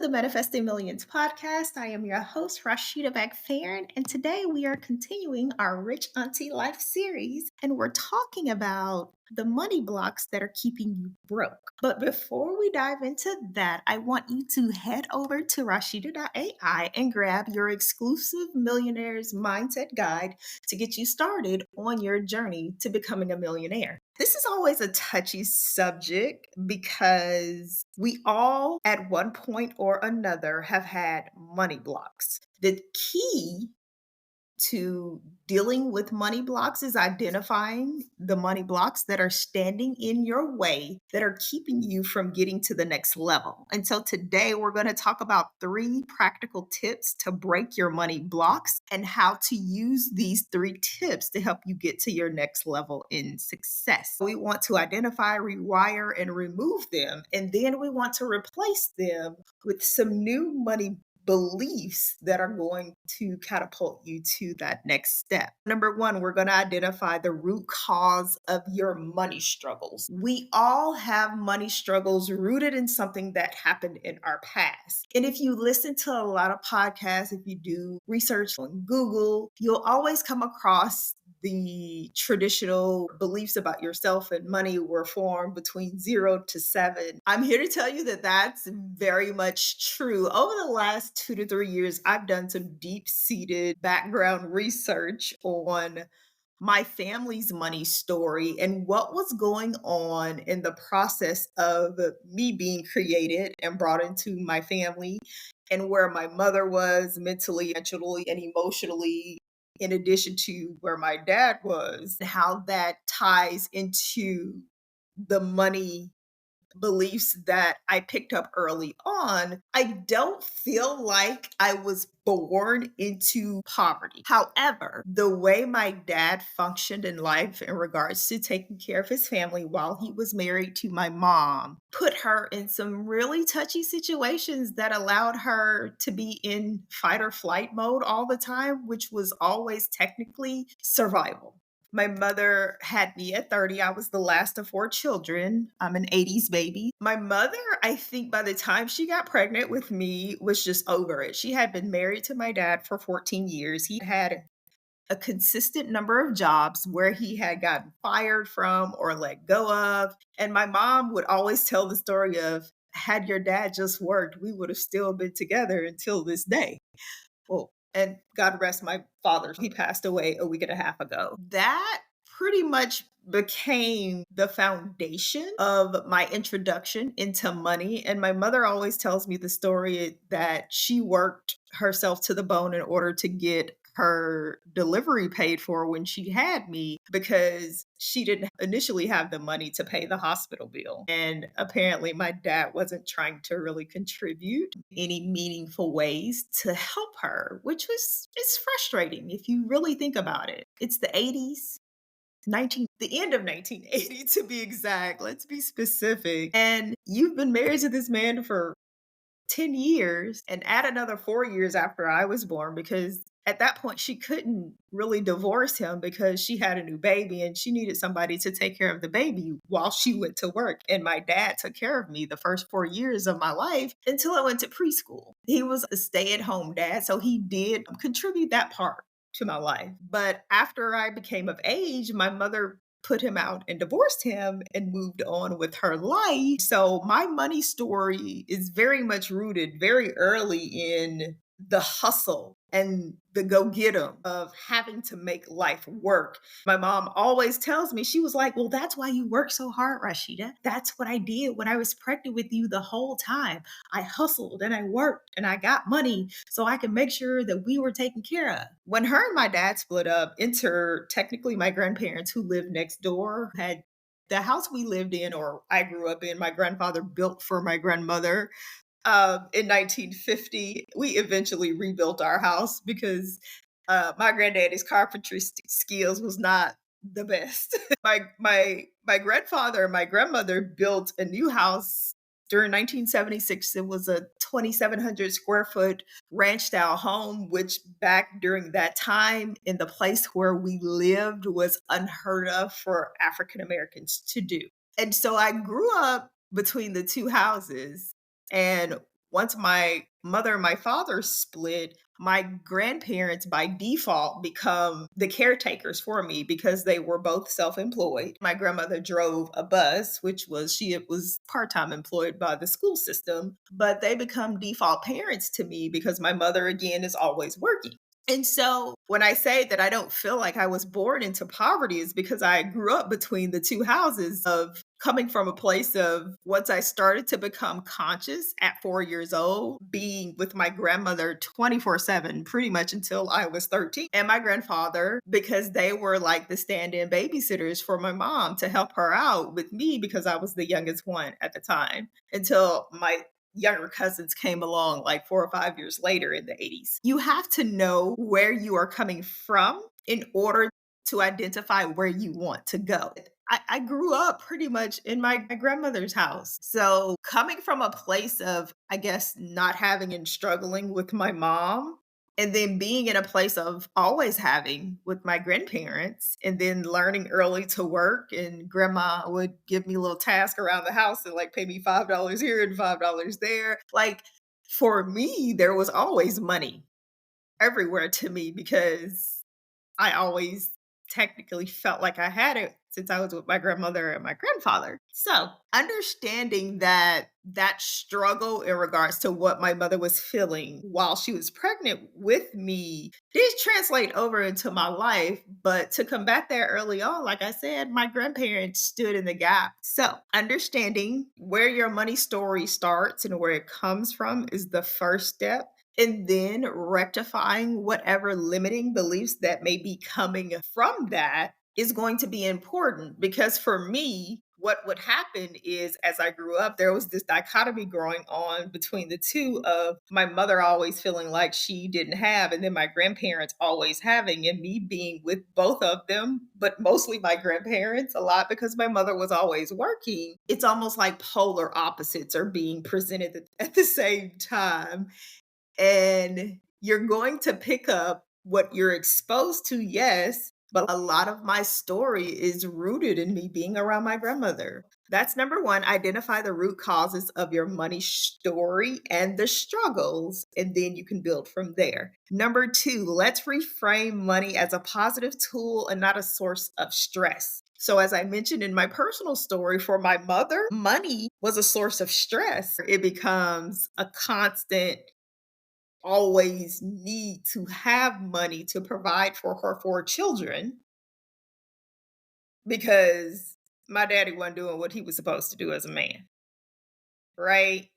The Manifesting Millions podcast. I am your host, Rashida Bagfarin, and today we are continuing our Rich Auntie Life series, and we're talking about the money blocks that are keeping you broke. But before we dive into that, I want you to head over to Rashida.ai and grab your exclusive Millionaire's Mindset Guide to get you started on your journey to becoming a millionaire. This is always a touchy subject because we all, at one point or another, have had money blocks. The key to dealing with money blocks is identifying the money blocks that are standing in your way that are keeping you from getting to the next level. And so today we're going to talk about 3 practical tips to break your money blocks and how to use these 3 tips to help you get to your next level in success. We want to identify, rewire, and remove them, and then we want to replace them with some new money beliefs that are going to catapult you to that next step. Number 1, we're going to identify the root cause of your money struggles. We all have money struggles rooted in something that happened in our past. And if you listen to a lot of podcasts, if you do research on Google, you'll always come across the traditional beliefs about yourself and money were formed between 0 to 7. I'm here to tell you that that's very much true. Over the last 2 to 3 years, I've done some deep-seated background research on my family's money story and what was going on in the process of me being created and brought into my family, and where my mother was mentally, financially, and emotionally, in addition to where my dad was, how that ties into the money beliefs that I picked up early on. I don't feel like I was born into poverty. However, the way my dad functioned in life in regards to taking care of his family while he was married to my mom put her in some really touchy situations that allowed her to be in fight or flight mode all the time, which was always technically survival. My mother had me at 30. I was the last of 4 children. I'm an 80s baby. My mother, I think by the time she got pregnant with me, was just over it. She had been married to my dad for 14 years. He had a consistent number of jobs where he had gotten fired from or let go of. And my mom would always tell the story of, had your dad just worked, we would have still been together until this day. Well, and God rest my father, he passed away a week and a half ago. That pretty much became the foundation of my introduction into money. And my mother always tells me the story that she worked herself to the bone in order to get her delivery paid for when she had me because she didn't initially have the money to pay the hospital bill. And apparently my dad wasn't trying to really contribute any meaningful ways to help her, which was it's frustrating if you really think about it. It's the 80s. The end of 1980 to be exact. Let's be specific. And you've been married to this man for 10 years and add another 4 years after I was born, because at that point she couldn't really divorce him because she had a new baby and she needed somebody to take care of the baby while she went to work. And my dad took care of me the first 4 years of my life until I went to preschool. He was a stay-at-home dad, so he did contribute that part to my life. But after I became of age, my mother put him out and divorced him and moved on with her life. So my money story is very much rooted very early in the hustle and the go get 'em of having to make life work. My mom always tells me, she was like, well, that's why you work so hard, Rashida. That's what I did when I was pregnant with you the whole time. I hustled and I worked and I got money so I could make sure that we were taken care of. When her and my dad split up, enter technically my grandparents who lived next door had the house we lived in, or I grew up in, my grandfather built for my grandmother in 1950. We eventually rebuilt our house because my granddaddy's carpentry skills was not the best. My grandfather and my grandmother built a new house during 1976. It was a 2,700 square foot ranch style home, which back during that time in the place where we lived was unheard of for African Americans to do. And so I grew up between the two houses. And once my mother and my father split, my grandparents by default become the caretakers for me because they were both self-employed. My grandmother drove a bus, which was she was part-time employed by the school system, but they become default parents to me because my mother again is always working. And so when I say that I don't feel like I was born into poverty is because I grew up between the two houses of coming from a place of once I started to become conscious at 4 years old, being with my grandmother 24/7, pretty much until I was 13, and my grandfather, because they were like the stand in babysitters for my mom to help her out with me because I was the youngest one at the time until my younger cousins came along like 4 or 5 years later in the 80s. You have to know where you are coming from in order to identify where you want to go. I grew up pretty much in my grandmother's house. So, coming from a place of, I guess, not having and struggling with my mom, and then being in a place of always having with my grandparents, and then learning early to work, and grandma would give me a little task around the house and like pay me $5 here and $5 there. Like, for me, there was always money everywhere to me because I always technically felt like I had it since I was with my grandmother and my grandfather. So, understanding that struggle in regards to what my mother was feeling while she was pregnant with me did translate over into my life. But to combat that early on, like I said, my grandparents stood in the gap. So, understanding where your money story starts and where it comes from is the first step, and then rectifying whatever limiting beliefs that may be coming from that is going to be important because for me what would happen is as I grew up there was this dichotomy growing on between the two of my mother always feeling like she didn't have and then my grandparents always having and me being with both of them but mostly my grandparents a lot because my mother was always working. It's almost like polar opposites are being presented at the same time, and you're going to pick up what you're exposed to, yes, but a lot of my story is rooted in me being around my grandmother. That's number one, identify the root causes of your money story and the struggles, and then you can build from there. Number two, let's reframe money as a positive tool and not a source of stress. So, as I mentioned in my personal story, for my mother, money was a source of stress. It becomes a constant always need to have money to provide for her 4 children because my daddy wasn't doing what he was supposed to do as a man, right?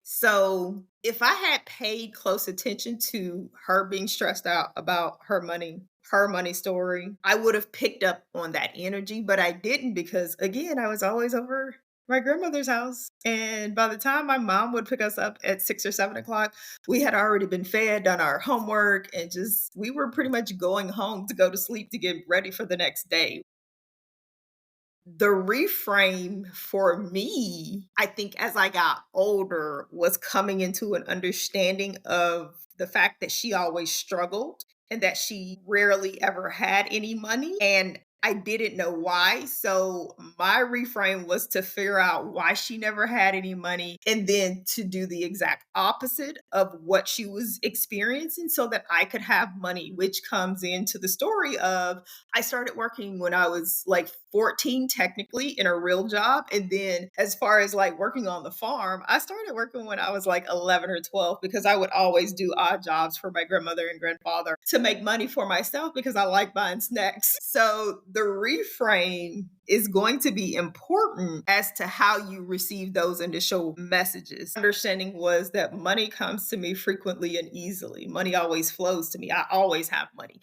So if I had paid close attention to her being stressed out about her money story, I would have picked up on that energy, but I didn't because again, I was always over my grandmother's house. And by the time my mom would pick us up at 6 or 7 o'clock, we had already been fed, done our homework, and just we were pretty much going home to go to sleep to get ready for the next day. The reframe for me, I think as I got older, was coming into an understanding of the fact that she always struggled and that she rarely ever had any money. And I didn't know why. So my reframe was to figure out why she never had any money and then to do the exact opposite of what she was experiencing so that I could have money, which comes into the story of I started working when I was like 14, technically, in a real job. And then, as far as like working on the farm, I started working when I was like 11 or 12 because I would always do odd jobs for my grandmother and grandfather to make money for myself because I like buying snacks. So, the reframe is going to be important as to how you receive those initial messages. Understanding was that money comes to me frequently and easily. Money always flows to me. I always have money.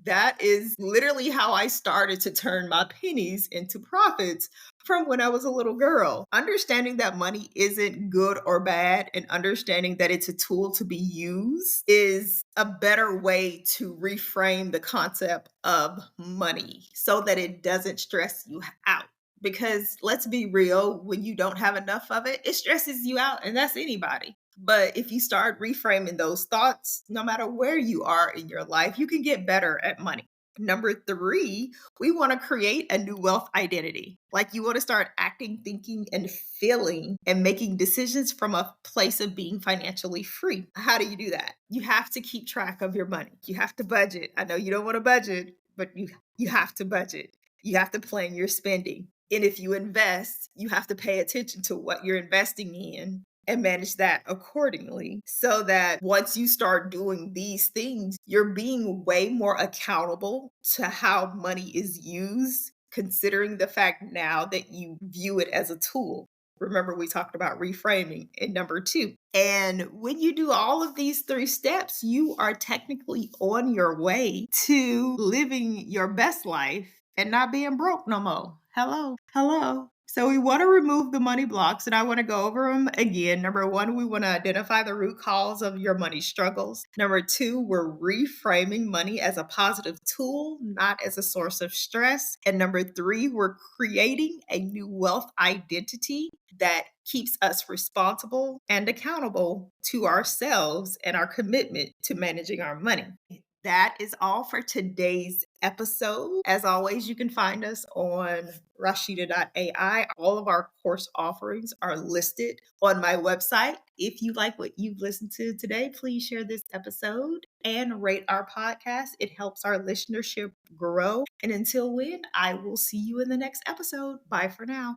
That is literally how I started to turn my pennies into profits from when I was a little girl. Understanding that money isn't good or bad and understanding that it's a tool to be used is a better way to reframe the concept of money so that it doesn't stress you out. Because let's be real, when you don't have enough of it, it stresses you out, and that's anybody. But if you start reframing those thoughts, no matter where you are in your life, you can get better at money. Number three, we want to create a new wealth identity. Like you want to start acting, thinking, and feeling and making decisions from a place of being financially free. How do you do that? You have to keep track of your money. You have to budget. I know you don't want to budget, but you have to budget. You have to plan your spending. And if you invest, you have to pay attention to what you're investing in and manage that accordingly so that once you start doing these things, you're being way more accountable to how money is used, considering the fact now that you view it as a tool. Remember, we talked about reframing in number two. And when you do all of these three steps, you are technically on your way to living your best life and not being broke no more. Hello. Hello. So we want to remove the money blocks, and I want to go over them again. Number one, we want to identify the root cause of your money struggles. Number two, we're reframing money as a positive tool, not as a source of stress. And number three, we're creating a new wealth identity that keeps us responsible and accountable to ourselves and our commitment to managing our money. That is all for today's episode. As always, you can find us on Rashida.ai. All of our course offerings are listed on my website. If you like what you've listened to today, please share this episode and rate our podcast. It helps our listenership grow. And until when, I will see you in the next episode. Bye for now.